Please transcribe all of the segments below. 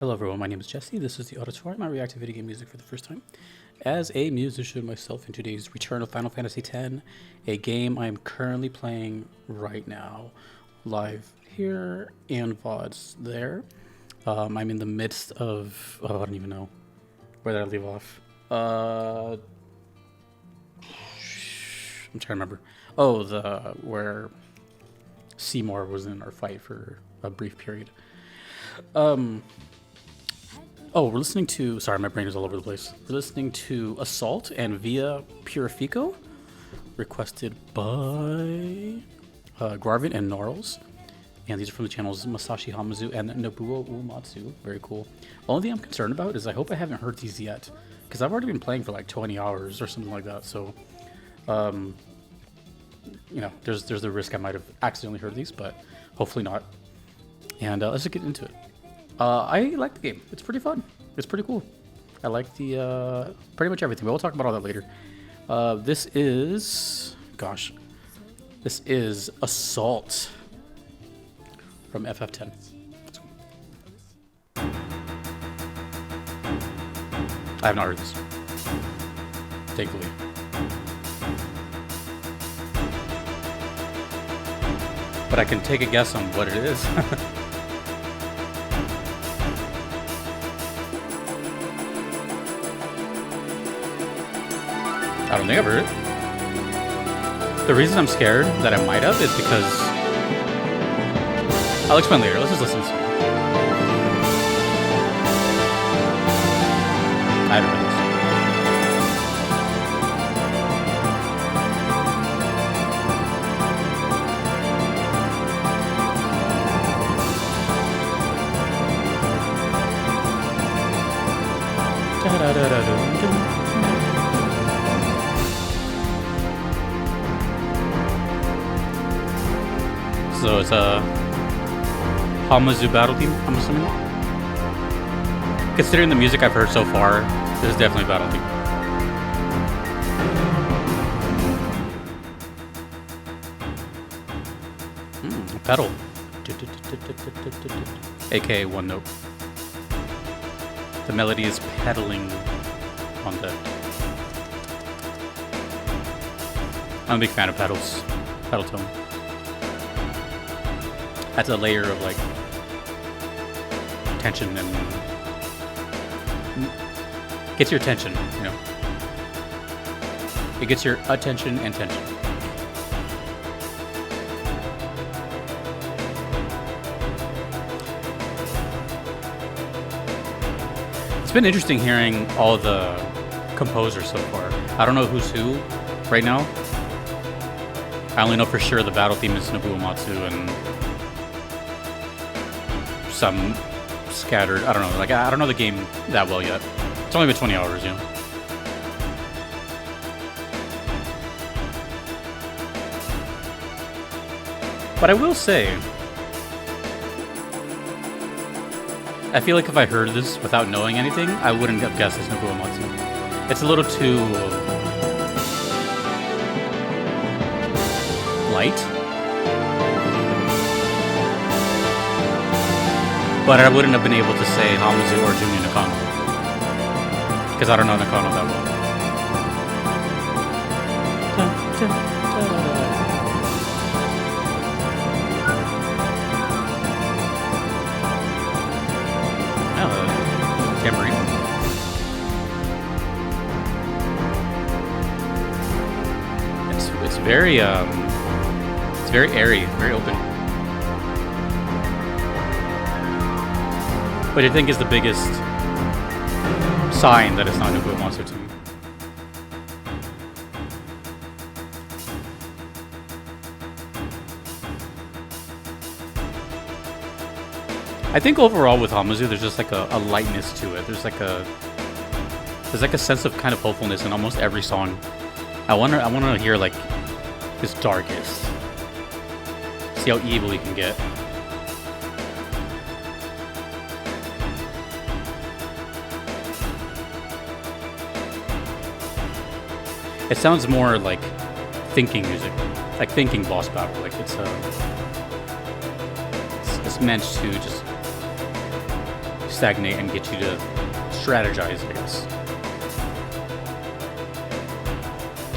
Hello everyone, my name is Jesse. This is the Auditorium. I react to video game music for the first time. As a musician myself in today's return of Final Fantasy X, a game I am currently playing right now, live here and VODs there. I'm in the midst of, I don't even know. Where did I leave off? I'm trying to remember. Oh, where Seymour was in our fight for a brief period. Oh, we're listening to... Sorry, my brain is all over the place. We're listening to Assault and Via Purifico, requested by Garvin and Gnarls. And these are from the channels Masashi Hamazu and Nobuo Uematsu. Very cool. The only thing I'm concerned about is I hope I haven't heard these yet, because I've already been playing for like 20 hours or something like that. So, you know, there's the risk I might have accidentally heard these, but hopefully not. And let's just get into it. I like the game. It's pretty fun. It's pretty cool. I like the pretty much everything. But we'll talk about all that later. This is Assault from FF10. I have not heard this. Thankfully. But I can take a guess on what it is. I don't think I've heard it. The reason I'm scared that I might have is because... I'll explain later. Let's just listen to this. I haven't heard this. Da-da-da-da-dum-dum. So it's a Hamazu battle theme, I'm assuming. Considering the music I've heard so far, this is definitely a battle theme. A pedal. AKA one note. The melody is pedaling on the... I'm a big fan of pedals. Pedal tone. That's a layer of like tension and gets your attention, you know. It gets your attention and tension. It's been interesting hearing all the composers so far. I don't know who's who right now. I only know for sure the battle theme is Nobuo Uematsu and some scattered, I don't know, like I don't know the game that well yet. It's only been 20 hours, you know. But I will say, I feel like if I heard this without knowing anything, I wouldn't have guessed it's Nobuo Uematsu. It's a little too light. But I wouldn't have been able to say Hamazu or Junior Nakano. Because I don't know Nakano that well. Oh, tambourine. It's very airy, very open. What do you think is the biggest sign that it's not Nobuo Uematsu to me? I think overall with Hamazu, there's just like a lightness to it. There's like a sense of kind of hopefulness in almost every song. I want to hear like his darkest. See how evil he can get. It sounds more like thinking music, like thinking boss battle. Like it's meant to just stagnate and get you to strategize, I guess.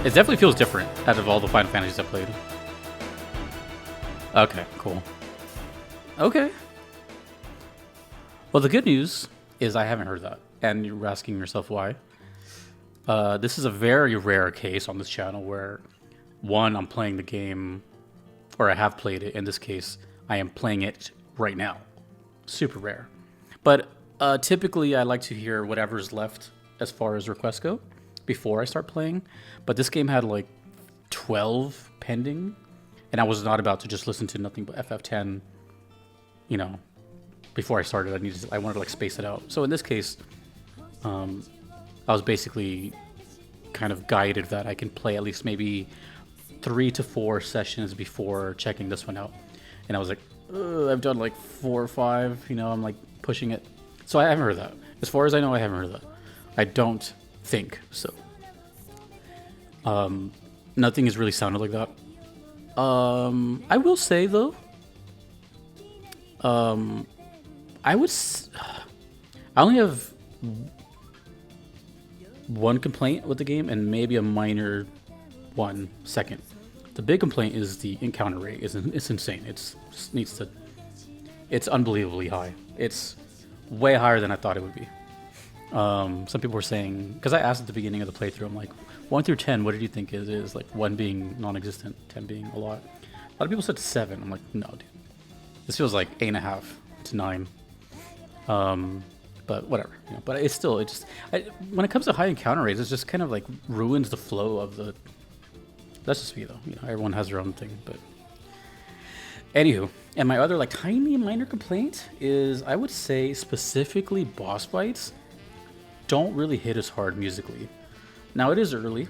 It definitely feels different out of all the Final Fantasies I played. Okay, cool. Okay. Well, the good news is I haven't heard that, and you're asking yourself why. This is a very rare case on this channel where, one, I'm playing the game, or I have played it. In this case, I am playing it right now. Super rare. But typically, I like to hear whatever's left as far as requests go before I start playing. But this game had like 12 pending, and I was not about to just listen to nothing but FF10, you know, before I started. I wanted to like space it out. So in this case, I was basically kind of guided that I can play at least maybe 3 to 4 sessions before checking this one out. And I was like, I've done like 4 or 5, you know, I'm like pushing it. So I haven't heard that. As far as I know, I haven't heard that. I don't think so. Nothing has really sounded like that. I will say though, I only have one complaint with the game and maybe a minor one second. The big complaint is the encounter rate. It's insane. It's unbelievably high. It's way higher than I thought it would be. Some people were saying, because I asked at the beginning of the playthrough, I'm like, 1 through 10, what did you think it is? Like 1 being non-existent, 10 being a lot. A lot of people said 7. I'm like, no, dude. This feels like 8.5 to 9. But whatever. You know, but it's still, when it comes to high encounter rates, it just kind of like ruins the flow of the. That's just me though. You know, everyone has their own thing. But anywho, and my other like tiny minor complaint is, I would say specifically boss fights don't really hit as hard musically. Now it is early,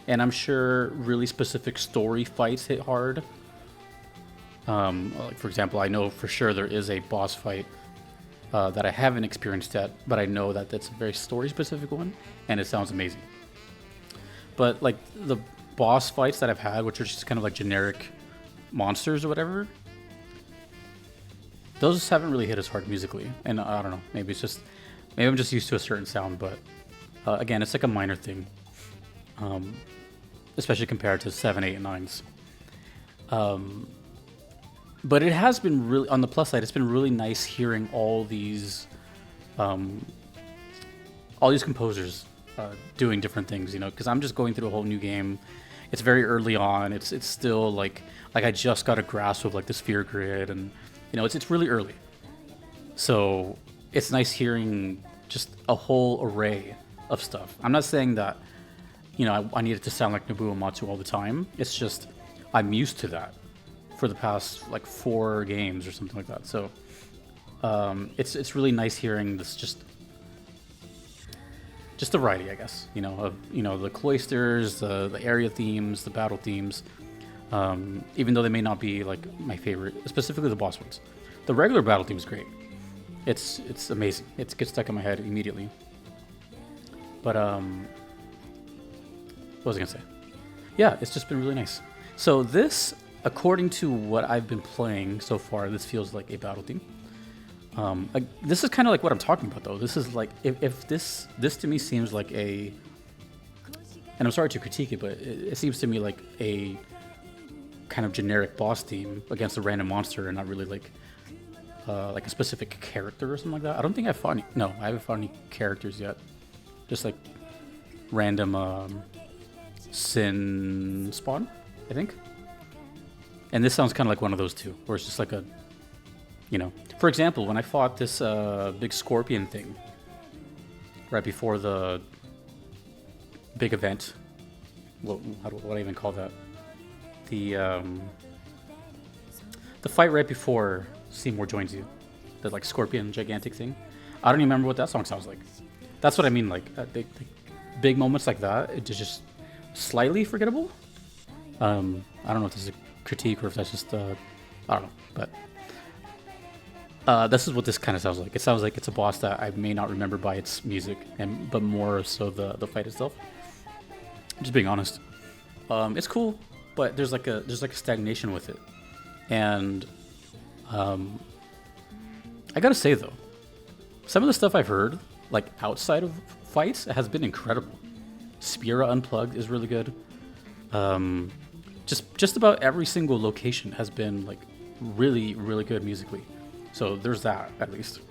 and I'm sure really specific story fights hit hard. Like for example, I know for sure there is a boss fight that I haven't experienced yet, but I know that that's a very story-specific one, and it sounds amazing. But like the boss fights that I've had, which are just kind of like generic monsters or whatever, those haven't really hit as hard musically. And I don't know, maybe I'm just used to a certain sound, but again, it's like a minor thing, especially compared to 7, 8, and 9s. But it has been really, on the plus side, it's been really nice hearing all these composers doing different things, you know, because I'm just going through a whole new game. It's very early on. It's still like I just got a grasp of like the sphere grid, and you know, it's really early. So it's nice hearing just a whole array of stuff. I'm not saying that, you know, I need it to sound like Nobuo Uematsu all the time. It's just I'm used to that for the past like 4 games or something like that. So it's really nice hearing this just the variety, I guess, you know, of, you know, the cloisters, the area themes, the battle themes, even though they may not be like my favorite, specifically the boss ones. The regular battle theme is great. It's amazing. It gets stuck in my head immediately. But what was I gonna say? Yeah, it's just been really nice. So this, according to what I've been playing so far, this feels like a battle theme. This is kind of like what I'm talking about, though. This is like, if this to me seems like a, and I'm sorry to critique it, but it seems to me like a kind of generic boss theme against a random monster, and not really like a specific character or something like that. I don't think I haven't fought any characters yet. Just like random sin spawn, I think. And this sounds kind of like one of those two, where it's just like a, you know, for example, when I fought this big scorpion thing right before the big event, what do I even call that? The fight right before Seymour joins you, the like scorpion gigantic thing. I don't even remember what that song sounds like. That's what I mean, like big moments like that, it's just slightly forgettable. I don't know if this is a critique or if that's just I don't know, but this is what this kind of sounds like. It sounds like it's a boss that I may not remember by its music, but more so the fight itself. Just being honest, it's cool, but there's like a stagnation with it, and I gotta say though, Some of the stuff I've heard, like outside of fights, has been incredible. Spira Unplugged is really good. Just about every single location has been like really, really good musically. So there's that at least.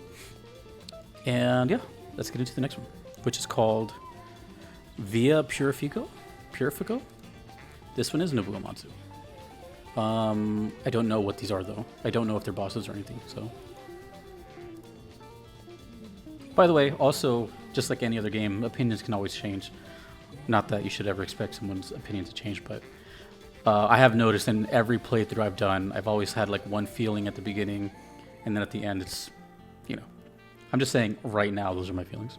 And yeah, let's get into the next one, which is called Via Purifico. Purifico. This one is Nobuo Uematsu. I don't know what these are though. I don't know if they're bosses or anything. So, by the way, also just like any other game, opinions can always change. Not that you should ever expect someone's opinion to change, but I have noticed in every playthrough I've done, I've always had like one feeling at the beginning, and then at the end, it's, you know, I'm just saying right now, those are my feelings.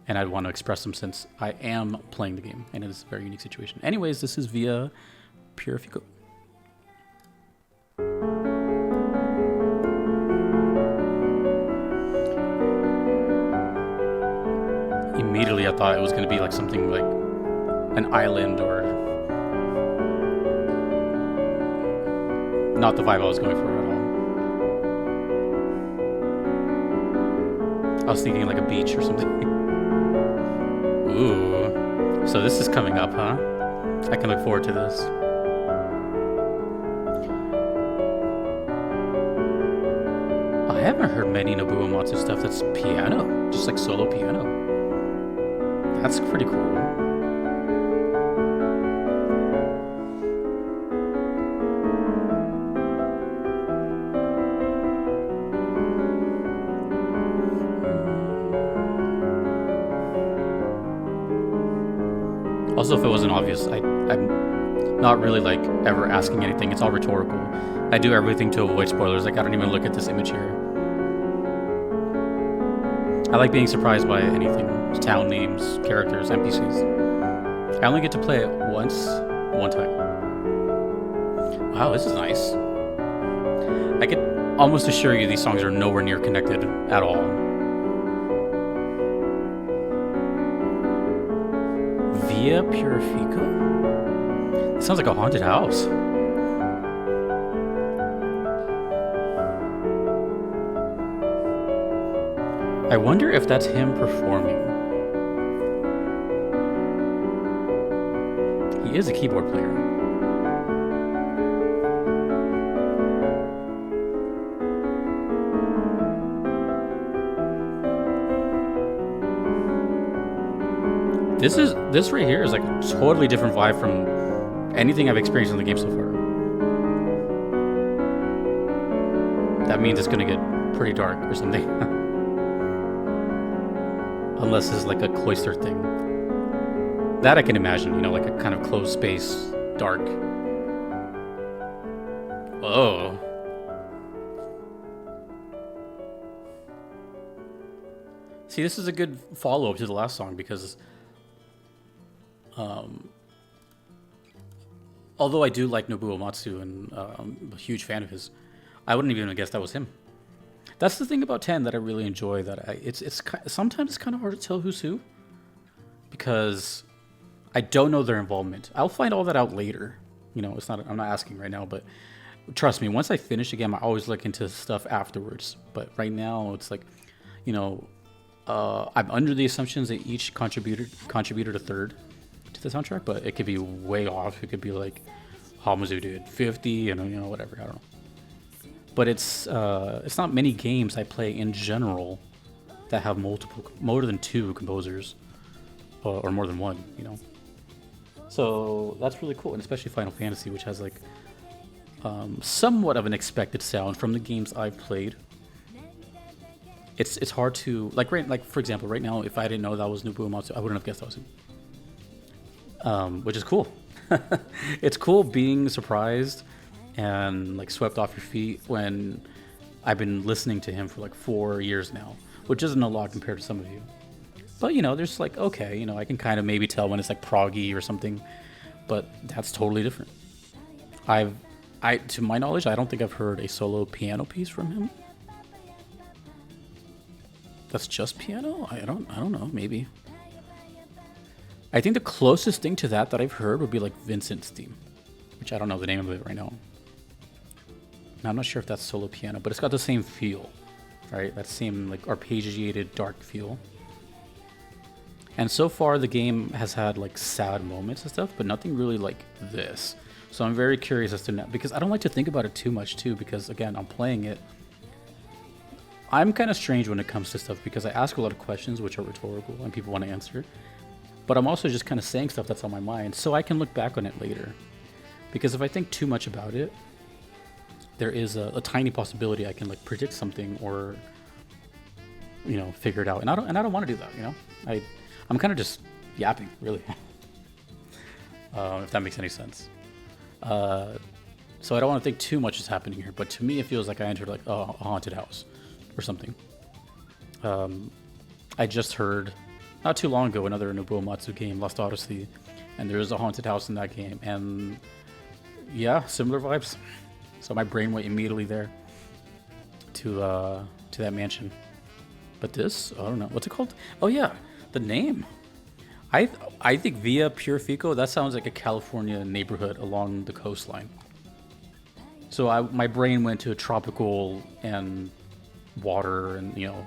And I'd want to express them since I am playing the game, and it's a very unique situation. Anyways, this is Via Purifico. Immediately, I thought it was going to be like something like an island or not the vibe I was going for at all. I was thinking like a beach or something. Ooh, so this is coming up, huh? I can look forward to this. I haven't heard many Nobuo Uematsu stuff that's piano, just like solo piano. That's pretty cool. Also, if it wasn't obvious, I'm not really like ever asking anything. It's all rhetorical. I do everything to avoid spoilers. Like I don't even look at this image here. I like being surprised by anything. Town names, characters, NPCs. I only get to play it one time. Wow, this is nice. I could almost assure you these songs are nowhere near connected at all. Via Purifico? It sounds like a haunted house. I wonder if that's him performing. He is a keyboard player. This right here is like a totally different vibe from anything I've experienced in the game so far. That means it's gonna get pretty dark or something. Unless it's like a cloister thing. That I can imagine, you know, like a kind of closed space, dark. Whoa. See, this is a good follow-up to the last song because although I do like Nobuo Uematsu and I'm a huge fan of his, I wouldn't even have guessed that was him. That's the thing about 10 that I really enjoy. It's sometimes it's kind of hard to tell who's who because I don't know their involvement. I'll find all that out later. You know, I'm not asking right now, but trust me, once I finish the game, I always look into stuff afterwards. But right now, it's like, you know, I'm under the assumptions that each contributed a third to the soundtrack, but it could be way off. It could be like Hamazu did 50, and you know, whatever. I don't know. But it's not many games I play in general that have more than two composers, or more than one, you know. So that's really cool, and especially Final Fantasy, which has like somewhat of an expected sound from the games I've played. It's hard to like for example, right now, if I didn't know that was Nobuo Uematsu, I wouldn't have guessed that was him. Which is cool. It's cool being surprised and like swept off your feet when I've been listening to him for like 4 years now, which isn't a lot compared to some of you. But you know, there's like, okay, you know, I can kind of maybe tell when it's like proggy or something, but that's totally different. To my knowledge, I don't think I've heard a solo piano piece from him. That's just piano? I don't know, maybe. I think the closest thing to that I've heard would be like Vincent's theme, which I don't know the name of it right now. I'm not sure if that's solo piano, but it's got the same feel. right? That same like arpeggiated dark feel. And so far the game has had like sad moments and stuff, but nothing really like this. So I'm very curious as to now, because I don't like to think about it too much too, because again, I'm playing it. I'm kind of strange when it comes to stuff because I ask a lot of questions which are rhetorical and people want to answer. But I'm also just kind of saying stuff that's on my mind so I can look back on it later. Because if I think too much about it, there is a tiny possibility I can like predict something or, you know, figure it out. And I don't want to do that, you know? I'm kind of just yapping, really. If that makes any sense. So I don't want to think too much is happening here, but to me it feels like I entered like a haunted house or something. I just heard not too long ago another Nobuo Matsu game, Lost Odyssey, and there is a haunted house in that game, and yeah, similar vibes. So my brain went immediately there to that mansion. But this, I don't know, what's it called? Oh yeah, the name. I think Via Purifico, that sounds like a California neighborhood along the coastline. So my brain went to tropical and water and, you know,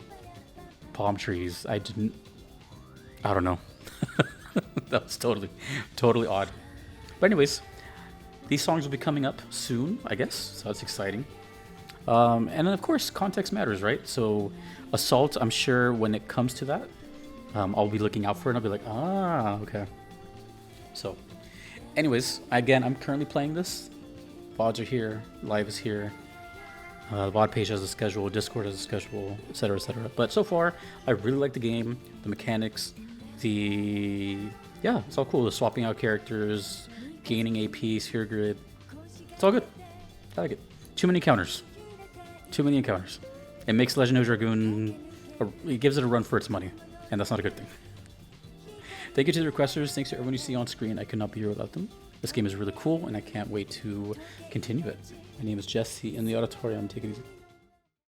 palm trees. I don't know. That was totally odd. But anyways, these songs will be coming up soon, I guess. So that's exciting. And then of course, context matters, right? So Assault, I'm sure when it comes to that, I'll be looking out for it and I'll be like, okay. So anyways, again, I'm currently playing this. VODs are here, live is here. The VOD page has a schedule, Discord has a schedule, etc., etc. But so far, I really like the game, the mechanics, yeah, it's all cool. The swapping out characters, gaining AP, sphere grid. It's all good. I like it. Too many encounters. It makes Legend of Dragoon, it gives it a run for its money, and that's not a good thing. Thank you to the requesters. Thanks to everyone you see on screen. I could not be here without them. This game is really cool, and I can't wait to continue it. My name is Jesse in the auditorium. Take it easy.